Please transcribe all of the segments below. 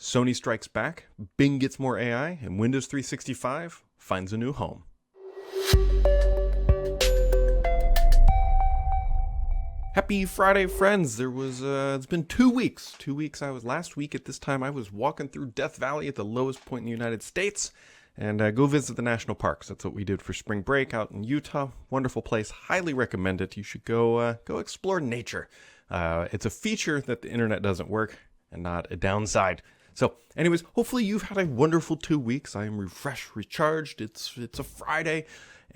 Sony strikes back, Bing gets more AI, and Windows 365 finds a new home. Happy Friday, friends. It's been 2 weeks. 2 weeks. Last week at this time, I was walking through Death Valley at the lowest point in the United States and go visit the national parks. That's what we did for spring break out in Utah. Wonderful place. Highly recommend it. You should go explore nature. It's a feature that the internet doesn't work and not a downside. So anyways, hopefully you've had a wonderful 2 weeks. I am refreshed, recharged. It's a Friday.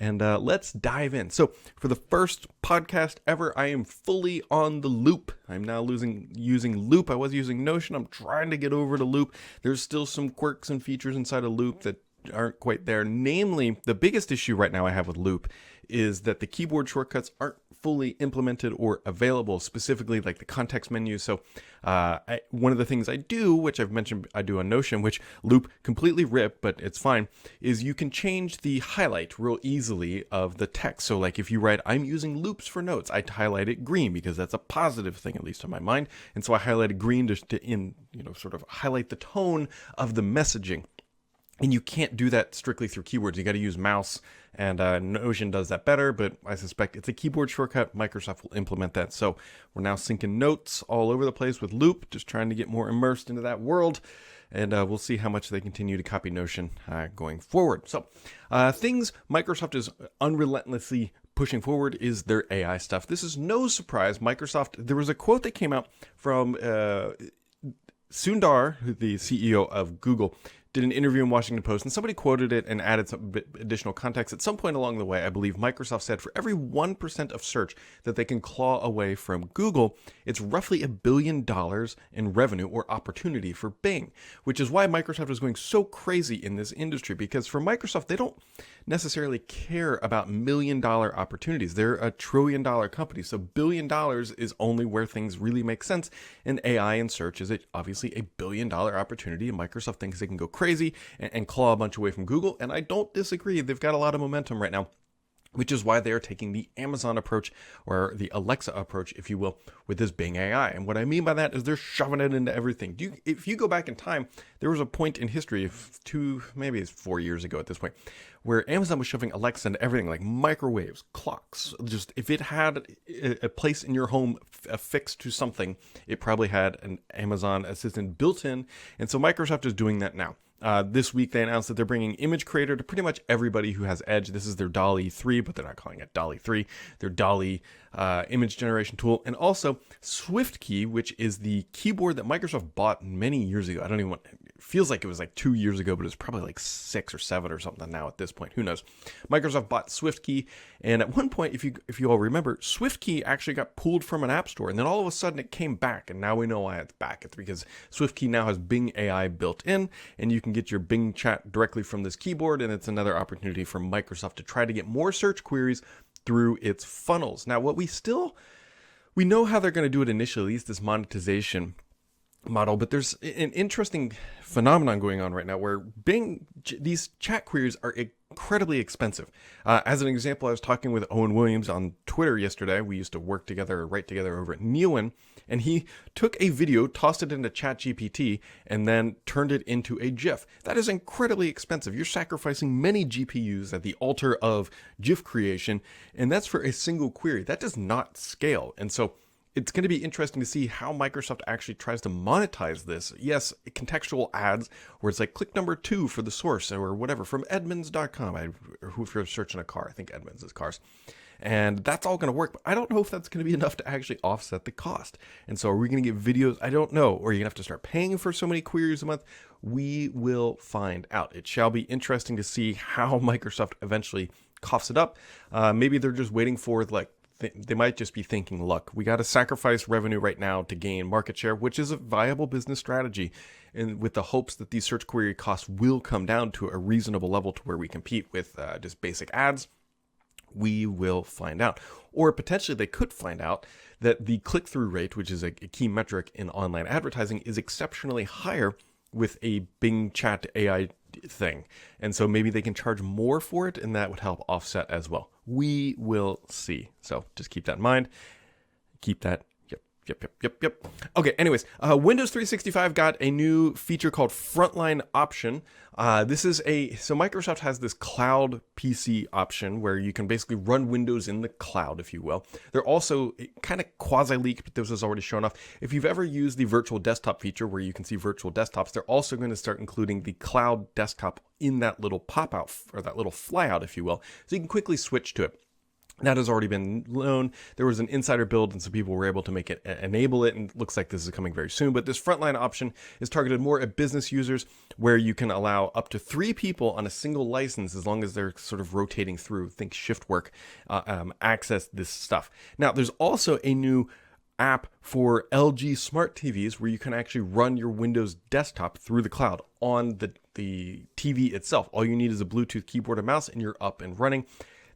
And let's dive in. So for the first podcast ever, I am fully on the Loop. I'm now using Loop. I was using Notion. I'm trying to get over to Loop. There's still some quirks and features inside of Loop that aren't quite there. Namely, the biggest issue right now I have with Loop is that the keyboard shortcuts aren't fully implemented or available, specifically like the context menu. So one of the things I do, which I've mentioned I do on Notion, which Loop completely ripped, but it's fine, is you can change the highlight real easily of the text. So like if you write, I'm using loops for notes, I highlight it green because that's a positive thing, at least in my mind. And so I highlighted green to sort of highlight the tone of the messaging. And you can't do that strictly through keywords. You got to use mouse, and Notion does that better, but I suspect it's a keyboard shortcut. Microsoft will implement that. So we're now syncing notes all over the place with Loop, just trying to get more immersed into that world. And we'll see how much they continue to copy Notion going forward. So things Microsoft is unrelentlessly pushing forward is their AI stuff. This is no surprise. Microsoft, there was a quote that came out from Sundar, the CEO of Google, did an interview in Washington Post, and somebody quoted it and added some additional context. At some point along the way, I believe Microsoft said for every 1% of search that they can claw away from Google, it's roughly $1 billion in revenue or opportunity for Bing, which is why Microsoft is going so crazy in this industry, because for Microsoft, they don't necessarily care about $1 million opportunities. They're a $1 trillion company, so $1 billion is only where things really make sense, and AI and search is obviously a $1 billion opportunity, and Microsoft thinks they can go crazy and claw a bunch away from Google, and I don't disagree. They've got a lot of momentum right now, which is why they are taking the Amazon approach, or the Alexa approach, if you will, with this Bing AI. And what I mean by that is they're shoving it into everything. If you go back in time, there was a point in history of maybe it's 4 years ago at this point, where Amazon was shoving Alexa into everything, like microwaves, clocks. Just if it had a place in your home affixed to something, it probably had an Amazon assistant built in. And so Microsoft is doing that now. This week they announced that they're bringing Image Creator to pretty much everybody who has Edge. This is their DALL-E 3, but they're not calling it DALL-E 3. Their DALL-E image generation tool. And also SwiftKey, which is the keyboard that Microsoft bought many years ago. It feels like it was like 2 years ago, but it's probably like 6 or 7 or something now at this point. Who knows? Microsoft bought SwiftKey, and at one point, if you all remember, SwiftKey actually got pulled from an app store, and then all of a sudden it came back, and now we know why it's back. It's because SwiftKey now has Bing AI built in, and you can get your Bing chat directly from this keyboard, and it's another opportunity for Microsoft to try to get more search queries through its funnels. Now, we know how they're going to do it initially, at least this monetization model, but there's an interesting phenomenon going on right now where Bing, these chat queries are incredibly expensive. As an example, I was talking with Owen Williams on Twitter yesterday. We used to work together or write together over at Neowin, and he took a video, tossed it into ChatGPT, and then turned it into a GIF. That is incredibly expensive. You're sacrificing many GPUs at the altar of GIF creation, and that's for a single query. That does not scale. And so it's going to be interesting to see how Microsoft actually tries to monetize this. Yes, contextual ads where it's like click number 2 for the source or whatever from Edmunds.com. If you're searching a car, I think Edmunds is cars. And that's all going to work, but I don't know if that's going to be enough to actually offset the cost. And so are we going to get videos? I don't know. Or are you going to have to start paying for so many queries a month? We will find out. It shall be interesting to see how Microsoft eventually coughs it up. Maybe they're just waiting for they might just be thinking, look, we got to sacrifice revenue right now to gain market share, which is a viable business strategy, and with the hopes that these search query costs will come down to a reasonable level to where we compete with just basic ads. We will find out. Or potentially they could find out that the click-through rate, which is a key metric in online advertising, is exceptionally higher with a Bing chat AI thing. And so maybe they can charge more for it, and that would help offset as well. We will see. So just keep that in mind. Keep that Yep. Okay, anyways, Windows 365 got a new feature called Frontline Option. So Microsoft has this cloud PC option where you can basically run Windows in the cloud, if you will. They're also kind of quasi-leaked, but this was already shown off. If you've ever used the virtual desktop feature where you can see virtual desktops, they're also going to start including the cloud desktop in that little pop-out, or that little flyout, if you will, so you can quickly switch to it. That has already been known. There was an insider build, and some people were able to make it enable it, and it looks like this is coming very soon. But this frontline option is targeted more at business users, where you can allow up to 3 people on a single license, as long as they're sort of rotating through, think shift work, access this stuff. Now, there's also a new app for LG smart TVs where you can actually run your Windows desktop through the cloud on the TV itself. All you need is a Bluetooth keyboard and mouse, and you're up and running.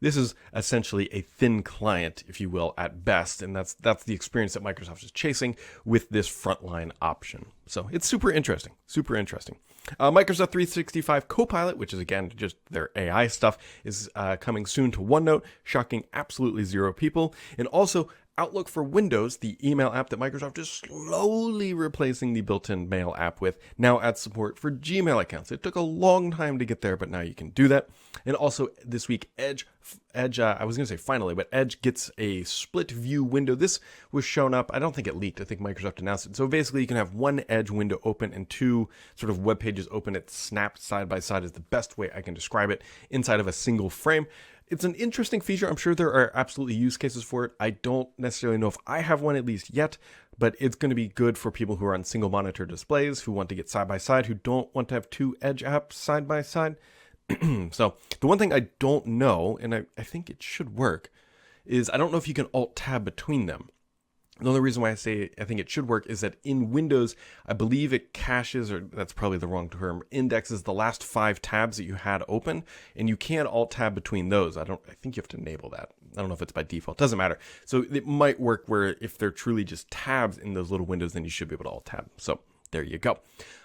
This is essentially a thin client, if you will, at best, and that's the experience that Microsoft is chasing with this frontline option. So it's super interesting. Microsoft 365 Copilot, which is again just their AI stuff, is coming soon to OneNote, shocking absolutely 0 people. And also Outlook for Windows, the email app that Microsoft is slowly replacing the built-in mail app with, now adds support for Gmail accounts. It took a long time to get there, but now you can do that. And also this week, Edge, I was going to say finally, but Edge gets a split view window. This was shown up. I don't think it leaked. I think Microsoft announced it. So basically you can have one Edge window open and 2 sort of web pages open. It's snapped side by side is the best way I can describe it, inside of a single frame. It's an interesting feature. I'm sure there are absolutely use cases for it. I don't necessarily know if I have one at least yet, but it's going to be good for people who are on single monitor displays, who want to get side by side, who don't want to have 2 Edge apps side by side. So the one thing I don't know, and I think it should work, is I don't know if you can Alt-Tab between them. The only reason why I say I think it should work is that in Windows, I believe it caches, or that's probably the wrong term, indexes the last 5 tabs that you had open, and you can't Alt-Tab between those. I think you have to enable that. I don't know if it's by default. Doesn't matter. So it might work where if they're truly just tabs in those little windows, then you should be able to Alt-Tab. So there you go.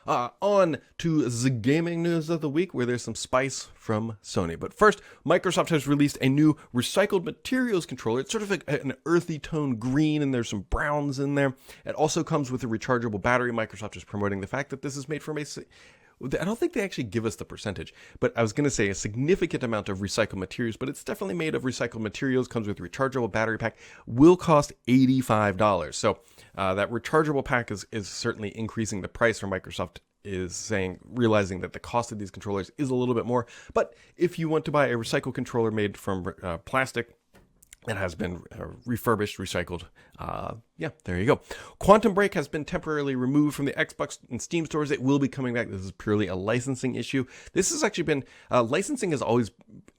On to the gaming news of the week, where there's some spice from Sony. But first, Microsoft has released a new recycled materials controller. It's sort of an earthy tone green, and there's some browns in there. It also comes with a rechargeable battery. Microsoft is promoting the fact that this is made from I don't think they actually give us the percentage, but I was going to say a significant amount of recycled materials, but it's definitely made of recycled materials, comes with a rechargeable battery pack, will cost $85. So that rechargeable pack is certainly increasing the price, for Microsoft is saying, realizing that the cost of these controllers is a little bit more. But if you want to buy a recycled controller made from plastic, that has been refurbished, recycled. There you go. Quantum Break has been temporarily removed from the Xbox and Steam stores. It will be coming back. This is purely a licensing issue. This has actually been, licensing is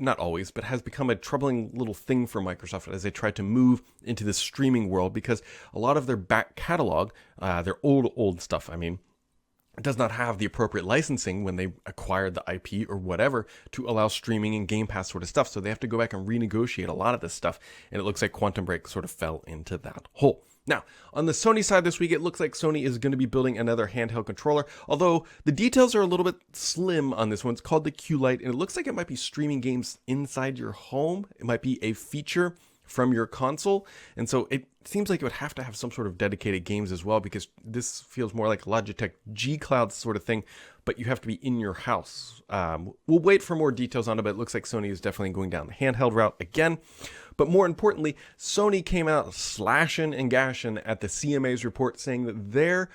not always, but has become a troubling little thing for Microsoft as they try to move into the streaming world, because a lot of their back catalog, their old stuff, does not have the appropriate licensing when they acquired the IP or whatever to allow streaming and Game Pass sort of stuff. So they have to go back and renegotiate a lot of this stuff. And it looks like Quantum Break sort of fell into that hole. Now, on the Sony side this week, it looks like Sony is going to be building another handheld controller, although the details are a little bit slim on this one. It's called the Q-Lite, and it looks like it might be streaming games inside your home. It might be a feature from your console, and so it seems like it would have to have some sort of dedicated games as well, because this feels more like a Logitech G Cloud sort of thing, but you have to be in your house. We'll wait for more details on it, but it looks like Sony is definitely going down the handheld route again. But more importantly, Sony came out slashing and gashing at the CMA's report, saying that they're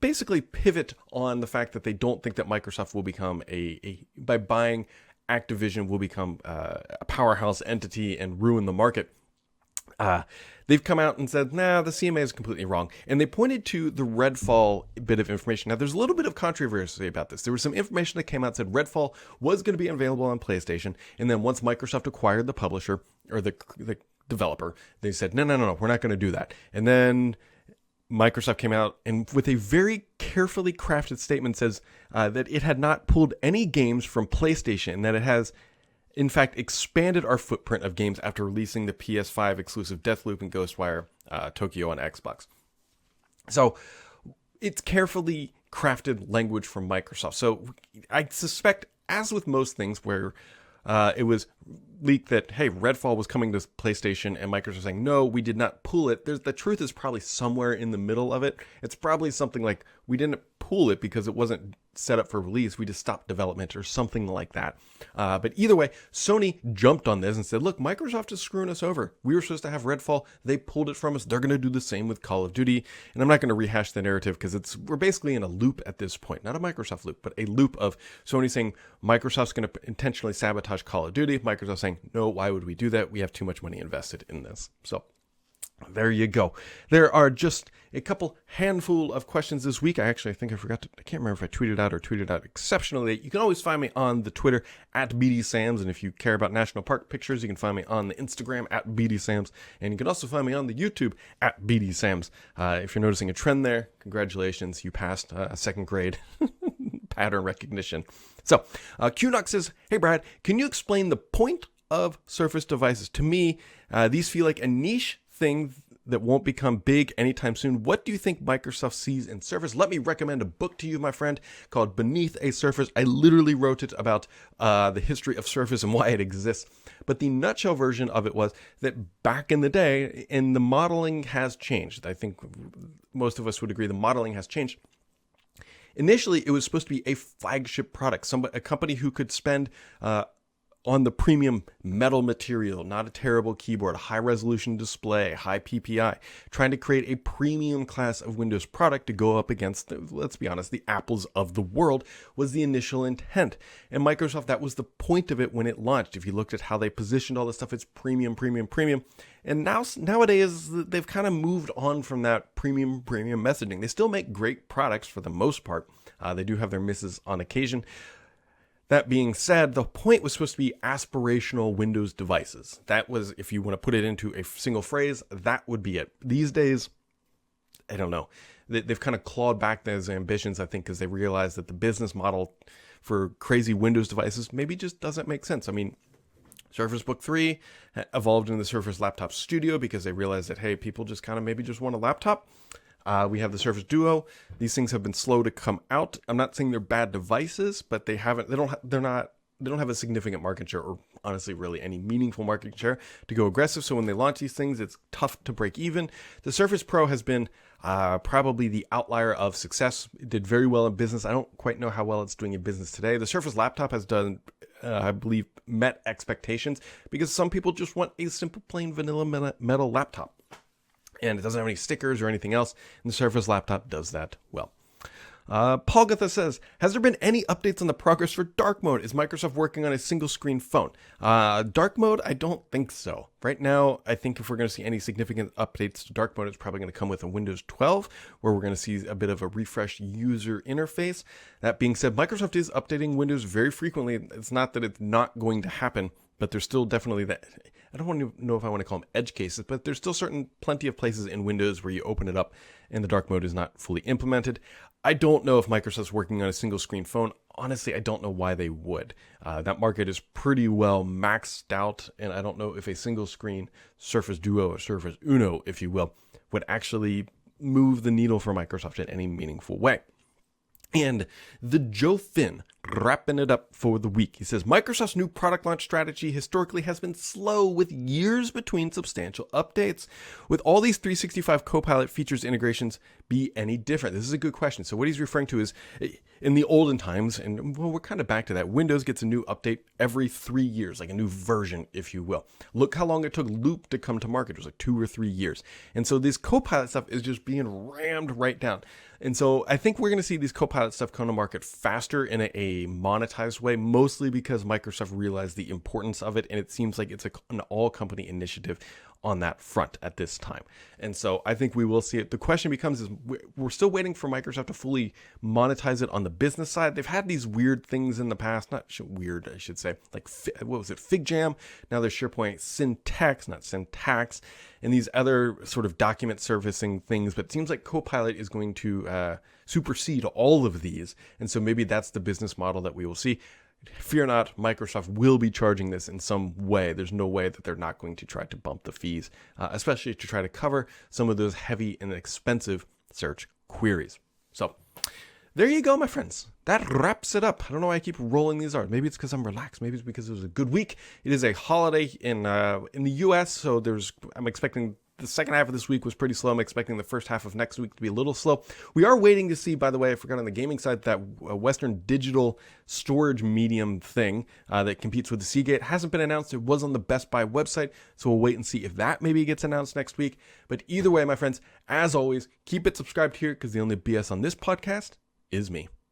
basically pivot on the fact that they don't think that Microsoft will become by buying Activision will become a powerhouse entity and ruin the market. They've come out and said, nah, the CMA is completely wrong. And they pointed to the Redfall bit of information. Now, there's a little bit of controversy about this. There was some information that came out that said Redfall was going to be available on PlayStation. And then once Microsoft acquired the publisher or the developer, they said, no, we're not going to do that. And then Microsoft came out and with a very carefully crafted statement says that it had not pulled any games from PlayStation, and that it has in fact expanded our footprint of games after releasing the PS5 exclusive Deathloop and Ghostwire Tokyo on Xbox. So it's carefully crafted language from Microsoft. So I suspect, as with most things where it was leaked that, hey, Redfall was coming to PlayStation, and Microsoft saying, no, we did not pull it. The truth is probably somewhere in the middle of it. It's probably something like, we didn't pull it because it wasn't set up for release. We just stopped development or something like that. But either way, Sony jumped on this and said, look, Microsoft is screwing us over. We were supposed to have Redfall. They pulled it from us. They're going to do the same with Call of Duty. And I'm not going to rehash the narrative because we're basically in a loop at this point. Not a Microsoft loop, but a loop of Sony saying Microsoft's going to intentionally sabotage Call of Duty. Microsoft saying, no, why would we do that? We have too much money invested in this. So there you go. There are just a couple handful of questions this week. I think I forgot to, I can't remember if I tweeted out exceptionally late. You can always find me on the Twitter at BDSams. And if you care about national park pictures, you can find me on the Instagram at BDSams. And you can also find me on the YouTube at BDSams. If you're noticing a trend there, congratulations. You passed second grade pattern recognition. So QNox says, hey Brad, can you explain the point of Surface devices? To me, these feel like a niche thing that won't become big anytime soon. What do you think Microsoft sees in Surface? Let me recommend a book to you, my friend, called Beneath a Surface. I literally wrote it about the history of Surface and why it exists. But the nutshell version of it was that back in the day, and the modeling has changed. I think most of us would agree the modeling has changed. Initially, it was supposed to be a flagship product, a company who could spend on the premium metal material, not a terrible keyboard, a high-resolution display, high PPI, trying to create a premium class of Windows product to go up against, let's be honest, the Apples of the world was the initial intent. And Microsoft, that was the point of it when it launched. If you looked at how they positioned all this stuff, it's premium. And nowadays, they've kind of moved on from that premium messaging. They still make great products for the most part. They do have their misses on occasion. That being said, the point was supposed to be aspirational Windows devices. That was, if you want to put it into a single phrase, that would be it. These days, I don't know. They've kind of clawed back those ambitions, I think, because they realized that the business model for crazy Windows devices maybe just doesn't make sense. I mean, Surface Book 3 evolved into the Surface Laptop Studio because they realized that, hey, people just kind of maybe just want a laptop. We have the Surface Duo. These things have been slow to come out. I'm not saying they're bad devices, but they don't have a significant market share, or honestly really any meaningful market share to go aggressive. So when they launch these things, it's tough to break even. The Surface Pro has been probably the outlier of success. It did very well in business. I don't quite know how well it's doing in business today. The Surface Laptop has done, I believe, met expectations because some people just want a simple plain vanilla metal laptop. And it doesn't have any stickers or anything else. And the Surface Laptop does that well. Paul Gutha says, has there been any updates on the progress for dark mode? Is Microsoft working on a single screen phone? Dark mode, I don't think so. Right now, I think if we're going to see any significant updates to dark mode, it's probably going to come with a Windows 12, where we're going to see a bit of a refreshed user interface. That being said, Microsoft is updating Windows very frequently. It's not that it's not going to happen, but there's still definitely that. I don't want to know if I want to call them edge cases, but there's still plenty of places in Windows where you open it up and the dark mode is not fully implemented. I don't know if Microsoft's working on a single screen phone. Honestly, I don't know why they would. That market is pretty well maxed out, and I don't know if a single screen Surface Duo or Surface Uno, if you will, would actually move the needle for Microsoft in any meaningful way. And the Joe Finn, wrapping it up for the week. He says, Microsoft's new product launch strategy historically has been slow with years between substantial updates. With all these 365 Copilot features integrations be any different? This is a good question. So what he's referring to is in the olden times, and well, we're kind of back to that. Windows gets a new update every 3 years, like a new version, if you will. Look how long it took Loop to come to market. It was like 2 or 3 years. And so this Copilot stuff is just being rammed right down. And so I think we're going to see these Copilot stuff come to market faster in a monetized way, mostly because Microsoft realized the importance of it, and it seems like it's an all-company initiative on that front at this time. And so I think we will see it. The question becomes, is we're still waiting for Microsoft to fully monetize it on the business side. They've had these weird things in the past, not weird, I should say, like, what was it, FigJam? Now there's SharePoint Syntax, not Syntax, and these other sort of document servicing things. But it seems like Copilot is going to supersede all of these. And so maybe that's the business model that we will see. Fear not, Microsoft will be charging this in some way. There's no way that they're not going to try to bump the fees, especially to try to cover some of those heavy and expensive search queries. So There you go, my friends. That wraps it up. I don't know why I keep rolling these R's. Maybe it's because I'm relaxed. Maybe it's because it was a good week. It is a holiday in the U.S., so I'm expecting the second half of this week was pretty slow. I'm expecting the first half of next week to be a little slow. We are waiting to see, by the way, I forgot on the gaming side, that Western digital storage medium thing that competes with the Seagate hasn't been announced. It was on the Best Buy website, so we'll wait and see if that maybe gets announced next week. But either way, my friends, as always, keep it subscribed here because the only BS on this podcast is me.